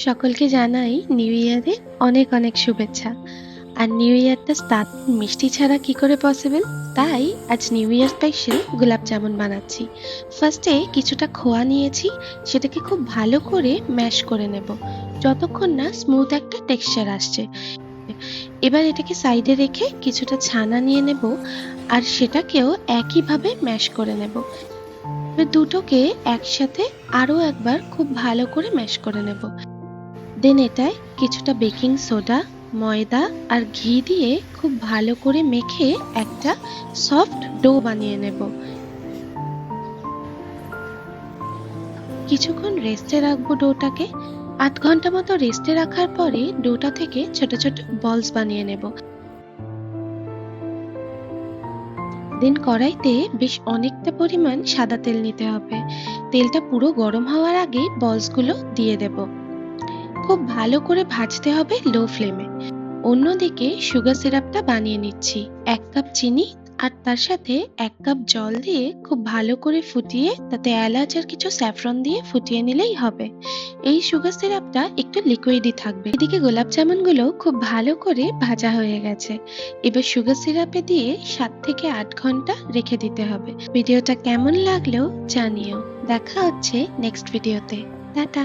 সকলকে জানাই নিউ ইয়ারে অনেক অনেক শুভেচ্ছা। আর নিউ ইয়ারটা স্টার্ট মিষ্টি ছাড়া কি করে পসিবল? তাই আজ নিউ ইয়ার স্পেশাল গোলাপ জামুন বানাচ্ছি। ফার্স্টে কিছুটা খোয়া নিয়েছি, সেটাকে খুব ভালো করে ম্যাশ করে নেব যতক্ষণ না স্মুথ একটা টেক্সচার আসছে। এবার এটাকে সাইডে রেখে কিছুটা ছানা নিয়ে নেব আর সেটাকেও একইভাবে ম্যাশ করে নেব। এবার দুটোকে একসাথে আরও একবার খুব ভালো করে ম্যাশ করে নেব। দেন এটায় কিছুটা বেকিং সোডা, ময়দা আর ঘি দিয়ে খুব ভালো করে মেখে একটা সফট ডো বানিয়ে নেব। কিছুক্ষণ রেস্টে রাখবো ডোটাকে। ৮ ঘন্টা মতো রেস্টে রাখার পরে ডোটা থেকে ছোট ছোট বলস বানিয়ে নেব। দেন কড়াইতে বেশ অনেকটা পরিমাণ সাদা তেল নিতে হবে। তেলটা পুরো গরম হওয়ার আগে বলসগুলো দিয়ে দেব। খুব ভালো করে ভাজতে হবে লো ফ্লেমে। অন্যদিকে সুগার সিরাপটা বানিয়ে নিচ্ছি। ১ কাপ চিনি আর তার সাথে ১ কাপ জল দিয়ে খুব ভালো করে ফুটিয়ে তাতে এলাচ আর কিছু স্যাফরন দিয়ে ফুটিয়ে নিলেই হবে। এই সুগার সিরাপটা একটু লিকুইডই থাকবে। এদিকে গোলাপ জামুনগুলো খুব ভালো করে ভাজা হয়ে গেছে। এবার সুগার সিরাপে দিয়ে ৭ থেকে ৮ ঘন্টা রেখে দিতে হবে। ভিডিওটা কেমন লাগলো জানিও। দেখা হচ্ছে নেক্সট ভিডিওতে। টাটা।